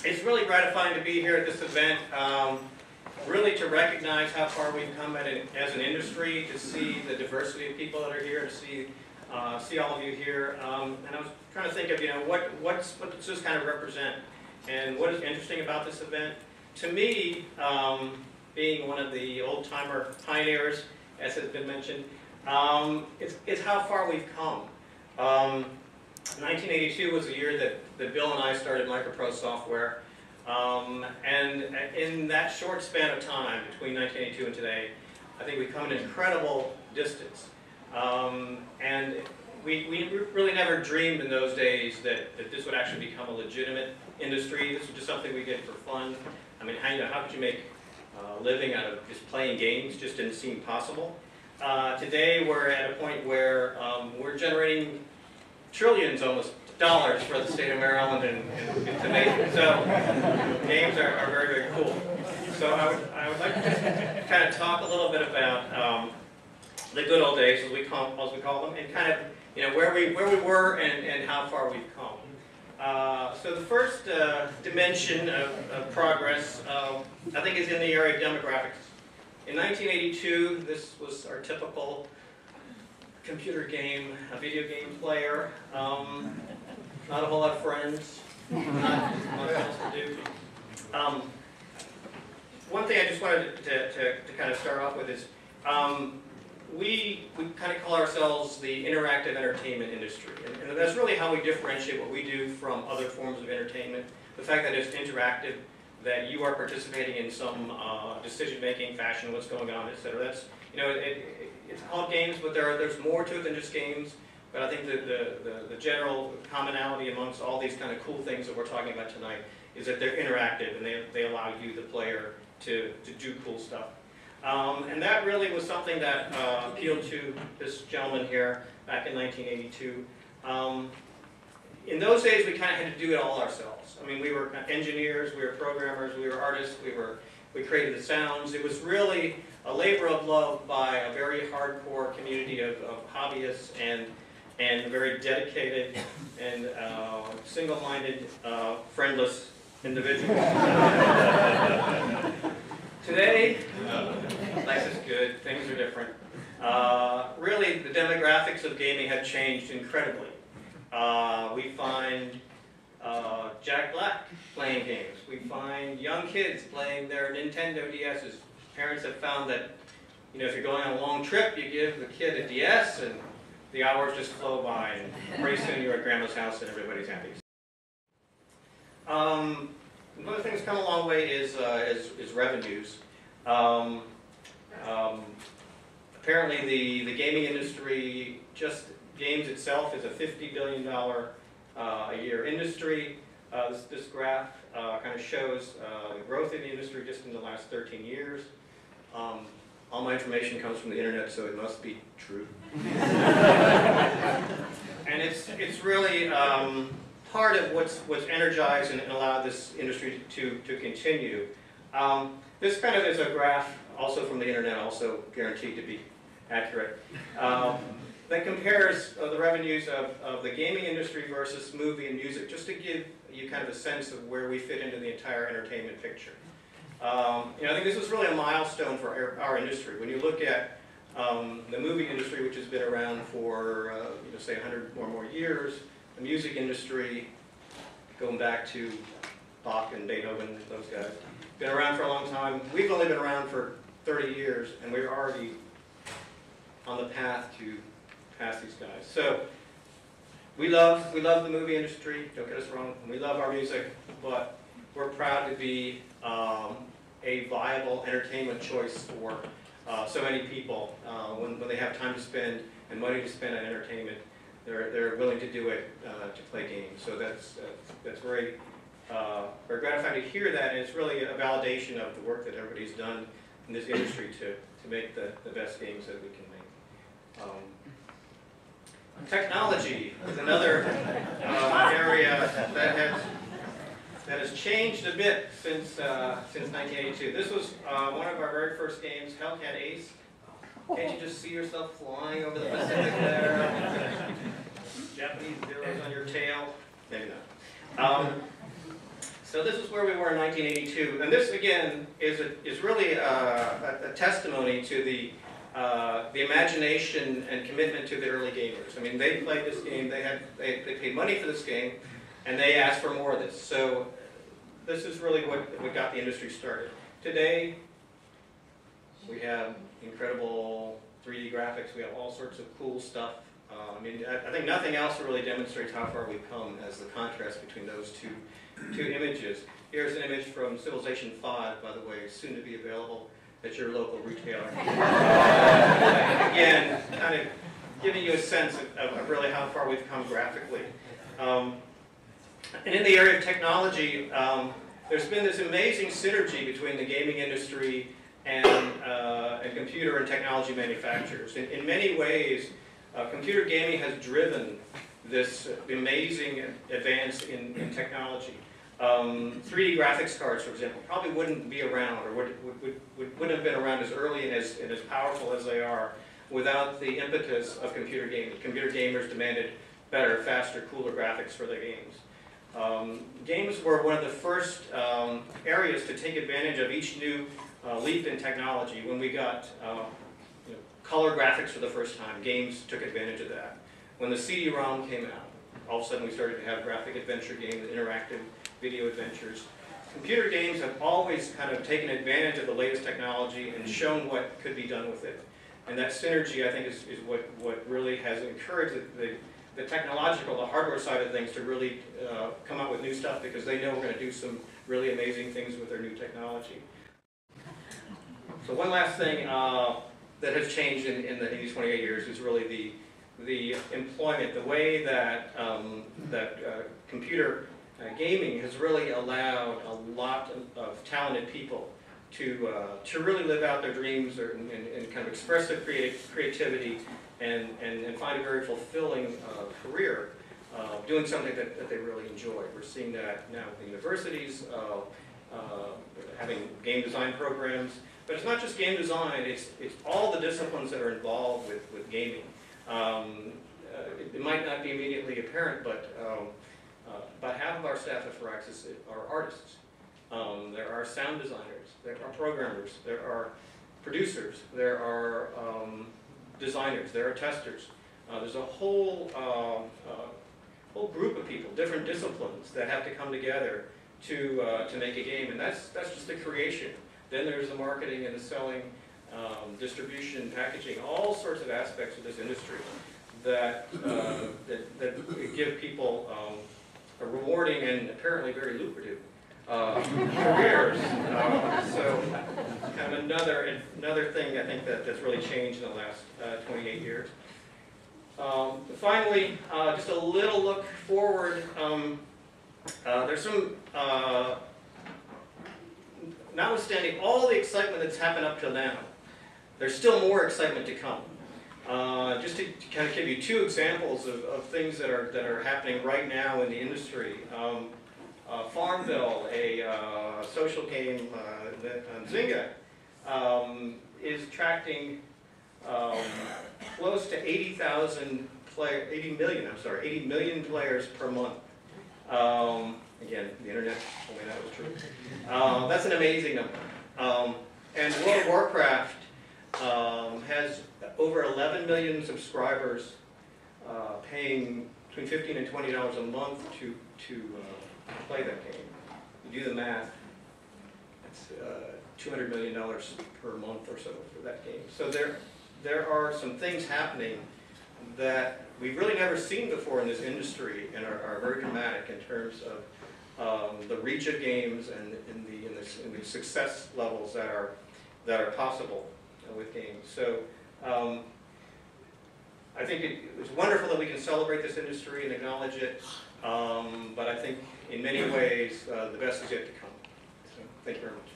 It's really gratifying to be here at this event, really to recognize how far we've come as an industry, to see the diversity of people that are here, to see all of you here. And I was trying to think of, what does this kind of represent? And what is interesting about this event? To me, being one of the old-timer pioneers, as has been mentioned, it's how far we've come. 1982 was the year that Bill and I started Microprose Software. And in that short span of time, between 1982 and today, I think we've come an incredible distance. And we really never dreamed in those days that this would actually become a legitimate industry. This was just something we did for fun. I mean, how could you make a living out of just playing games? Just didn't seem possible. Today, we're at a point where we're generating trillions, almost, dollars for the state of Maryland, and it's amazing. So games are very, very cool. So I would like to just kind of talk a little bit about the good old days, as we call them, and kind of where we were and how far we've come. So the first dimension of progress, I think, is in the area of demographics. In 1982, this was our typical computer game, a video game player. Not a whole lot of friends, not much else to do. One thing I just wanted to kind of start off with is we kind of call ourselves the interactive entertainment industry. And that's really how we differentiate what we do from other forms of entertainment. The fact that it's interactive, that you are participating in some decision-making fashion, what's going on, etc. That's, it's called games, but there's more to it than just games. But I think the general commonality amongst all these kind of cool things that we're talking about tonight is that they're interactive and they allow you, the player, to do cool stuff. And that really was something that appealed to this gentleman here back in 1982. In those days, we kind of had to do it all ourselves. I mean, we were engineers, we were programmers, we were artists, we created the sounds. It was really a labor of love by a very hardcore community of hobbyists and very dedicated and single-minded, friendless individuals. Today, life is good, things are different. Really, the demographics of gaming have changed incredibly. We find Jack Black playing games. We find young kids playing their Nintendo DSs. Parents have found that, if you're going on a long trip, you give the kid a DS and the hours just flow by, and pretty soon you're at grandma's house and everybody's happy. Another thing that's come a long way is revenues. Apparently the gaming industry, just games itself, is a $50 billion a year industry. This graph kind of shows the growth in the industry just in the last 13 years. All my information comes from the internet, so it must be true. And it's really part of what's energized and allowed this industry to continue. This kind of is a graph, also from the internet, also guaranteed to be accurate, that compares the revenues of the gaming industry versus movie and music, just to give you kind of a sense of where we fit into the entire entertainment picture. I think this is really a milestone for our industry. When you look at the movie industry, which has been around for, say 100 or more years, the music industry, going back to Bach and Beethoven, those guys, been around for a long time. We've only been around for 30 years, and we're already on the path to pass these guys. So we love the movie industry, don't get us wrong, and we love our music, but we're proud to be a viable entertainment choice for so many people. When they have time to spend and money to spend on entertainment, they're willing to do it to play games. So that's very gratifying to hear that, and it's really a validation of the work that everybody's done in this industry to make the best games that we can make. Technology is another area that has changed a bit since 1982. This was one of our very first games, Hellcat Ace. Can't you just see yourself flying over the Pacific there? Japanese zeros on your tail? Maybe not. So this is where we were in 1982, and this again is really a testimony to the imagination and commitment to the early gamers. I mean, they played this game, they paid money for this game, and they asked for more of this. So this is really what got the industry started. Today, we have incredible 3D graphics. We have all sorts of cool stuff. I mean, I think nothing else really demonstrates how far we've come as the contrast between those two images. Here's an image from Civilization 5, by the way, soon to be available at your local retailer. Again, kind of giving you a sense of really how far we've come graphically. And in the area of technology, there's been this amazing synergy between the gaming industry and computer and technology manufacturers. In many ways, computer gaming has driven this amazing advance in technology. 3D graphics cards, for example, probably wouldn't be around, or wouldn't have been around as early and as powerful as they are without the impetus of computer gaming. Computer gamers demanded better, faster, cooler graphics for their games. Games were one of the first areas to take advantage of each new leap in technology. When we got color graphics for the first time, games took advantage of that. When the CD-ROM came out, all of a sudden we started to have graphic adventure games, interactive video adventures. Computer games have always kind of taken advantage of the latest technology and shown what could be done with it. And that synergy, I think, is what really has encouraged the technological, the hardware side of things to really come out with new stuff, because they know we're going to do some really amazing things with their new technology. So one last thing that has changed in these 28 years is really the employment, the way that computer gaming has really allowed a lot of talented people to really live out their dreams and kind of express their creativity and find a very fulfilling career doing something that they really enjoy. We're seeing that now with the universities, having game design programs. But it's not just game design, it's all the disciplines that are involved with gaming. It might not be immediately apparent, but about half of our staff at Firaxis are artists. There are sound designers, there are programmers, there are producers, there are designers, there are testers. There's a whole group of people, different disciplines that have to come together to make a game, and that's just the creation. Then there's the marketing and the selling, distribution, packaging, all sorts of aspects of this industry that give people a rewarding and apparently very lucrative careers. So kind of another thing I think that's really changed in the last 28 years. Finally, just a little look forward. There's some, notwithstanding all the excitement that's happened up till now, there's still more excitement to come. Just to kind of give you two examples of things that are happening right now in the industry. Farmville, a social game on Zynga, is attracting close to 80 million players per month. Again, the internet told me that was true. That's an amazing number. And World of Warcraft has over 11 million subscribers paying between $15 and $20 a month to play that game. You do the math, that's $200 million per month or so for that game. So there are some things happening that we've really never seen before in this industry and are very dramatic in terms of the reach of games and in the success levels that are possible with games. So I think it's wonderful that we can celebrate this industry and acknowledge it, but I think in many ways the best is yet to come. So thank you very much.